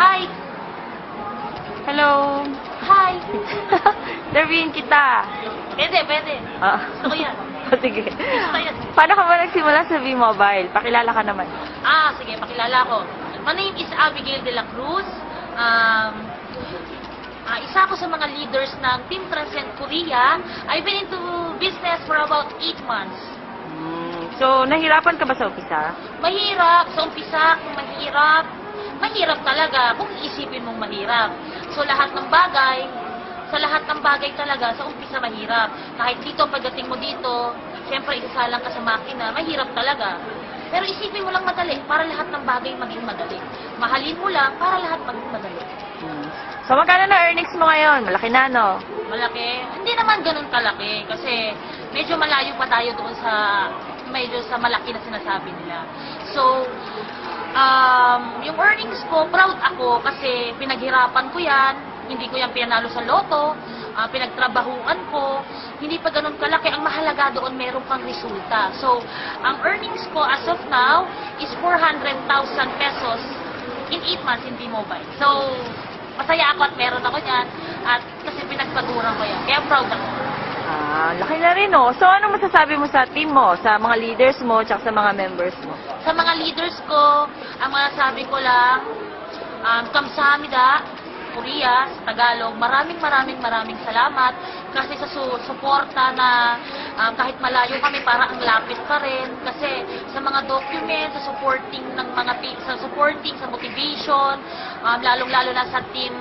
Hi! Hello. Hi! Interviewin kita. Pwede. Ah. Gusto ko yan. Sige. Gusto yan. Paano ka ba nagsimula sa V-Mobile? Pakilala ka naman. Sige, pakilala ko. My name is Abigail de la Cruz. Isa ako sa mga leaders ng Team Transcend Korea. I've been into business for about 8 months. So, nahirapan ka ba sa umpisa? Mahirap. Sa umpisa, kung mahirap, mahirap talaga kung iisipin mong mahirap. So, sa lahat ng bagay talaga, sa umpisa mahirap. Kahit dito, pagdating mo dito, siyempre isasalang ka sa makina, mahirap talaga. Pero isipin mo lang madali, para lahat ng bagay maging madali. Mahalin mo lang, para lahat maging madali. So, magkano na earnings mo ngayon? Malaki na, no? Malaki? Hindi naman ganun kalaki, kasi medyo malayo pa tayo doon sa malaki na sinasabi nila. So, yung earnings ko, proud ako kasi pinaghirapan ko yan, hindi ko yan pinanalo sa loto, pinagtrabahuan ko, hindi pa ganun kalaki. Ang mahalaga doon, meron kang resulta. So, ang earnings ko as of now is 400,000 pesos in 8 months in T-Mobile. So, masaya ako at meron ako yan, at kasi pinagpaguran ko yan. Kaya proud ako. Laki na rin, no? So, ano masasabi mo sa team mo, sa mga leaders mo, tsaka sa mga members mo? Sa mga leaders ko, ang masasabi ko lang, kamsahamnida, Korea, sa Tagalog, maraming salamat kasi sa suporta na kahit malayo kami, para ang lapit pa rin. Kasi sa mga documents, sa supporting ng mga sa motivation, lalong-lalo na sa Team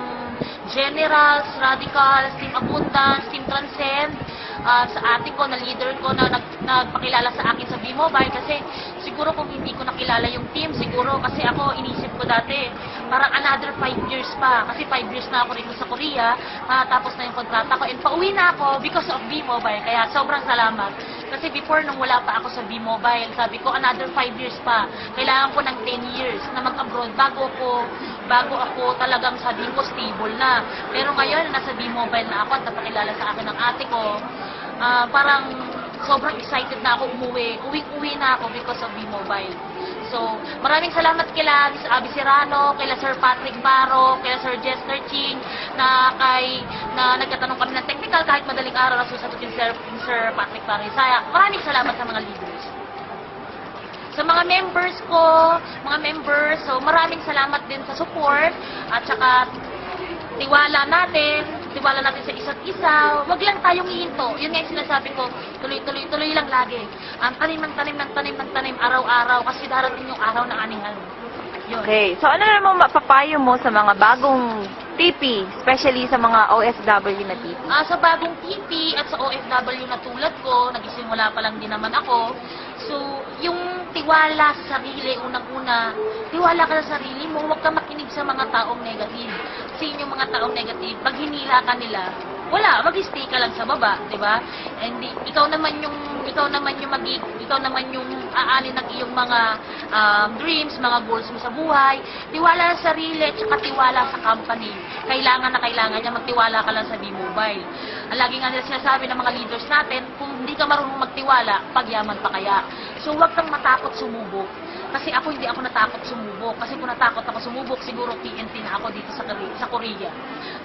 Generals, Radicals, Team Abundance, Team Transcend, sa ate ko, na leader ko na nagpakilala sa akin sa V-Mobile. Kasi siguro kung hindi ko nakilala yung team, siguro kasi ako inisip ko dati, parang another 5 years pa. Kasi 5 years na ako rito sa Korea, tapos na yung kontrata ko. And pauwi na ako because of V-Mobile. Kaya sobrang salamat. Kasi before, nung wala pa ako sa V-Mobile, sabi ko, another 5 years pa. Kailangan ko ng 10 years na mag-abroad bago ako talagang sabihin ko stable na. Pero ngayon, nasa V-Mobile na ako at napakilala sa akin ng ate ko, parang sobrang excited na ako umuwi. Uwi na ako because of V-Mobile. So, maraming salamat kila Miss Abby Serrano, kila Sir Patrick Baro, kila Sir Jester Ching, na nagtatanong kami ng technical kahit madaling araw na susagutin Sir Patrick Baro Isaya. Maraming salamat sa mga leaders. Sa mga members ko, so maraming salamat din sa support at saka tiwala natin sa isa't isa. Huwag lang tayong hihinto. Yun nga yung sinasabi ko, tuloy lang lagi. Tanim, araw-araw, kasi darating yung araw ng anihan. Yun. Okay. So, ano naman mapapayo mo sa mga bagong TP, especially sa mga OFW na TP? Sa bagong TP at sa OFW na tulad ko, nagsisimula pa lang din naman ako. So, yung tiwala sa sarili, unang-una, tiwala ka sa sarili mo, huwag ka makinig sa mga taong negative. Kasi yung mga taong negative, pag hinila ka nila, wala, mag-stay ka lang sa baba, 'di ba? And ikaw naman yung aanin ng iyong mga dreams, mga goals mo sa buhay. Tiwala sa sarili at saka tiwala sa company. Kailangan niya magtiwala ka lang sa V-Mobile. Ang lagi nga nila sinasabi ng mga leaders natin, kung hindi ka marunong magtiwala, pagyaman pa kaya. So, huwag kang matakot sumubok. Kasi ako, hindi ako natakot sumubok. Kasi kung natakot ako sumubok, siguro TNT na ako dito sa Korea.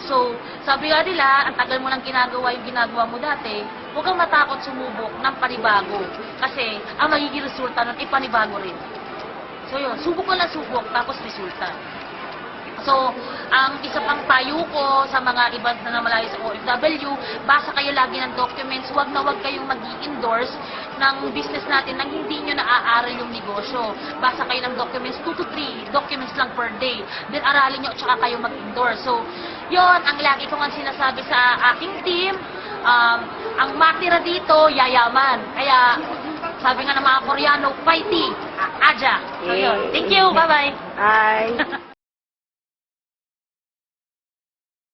So, sabi nga nila, ang tagal mo lang ginagawa yung ginagawa mo dati, huwag kang matakot sumubok ng panibago. Kasi, ang magiging resulta nun, ipanibago rin. So, yun, subok lang subok, tapos resulta. So, ang isa pang payo ko sa mga ibang na malayo sa OFW, basa kayo lagi ng documents, huwag kayong mag-i-endorse ng business natin nang hindi nyo naaaral yung negosyo. Basa kayo ng documents, 2 to 3 documents lang per day. Then aralin nyo at saka kayo mag-endorse. So, yon ang lagi ko nga sinasabi sa aking team, ang matira dito, yayaman. Kaya, sabi nga ng mga Koreano, fighting, aja. So, yun. Thank you, bye-bye. Bye.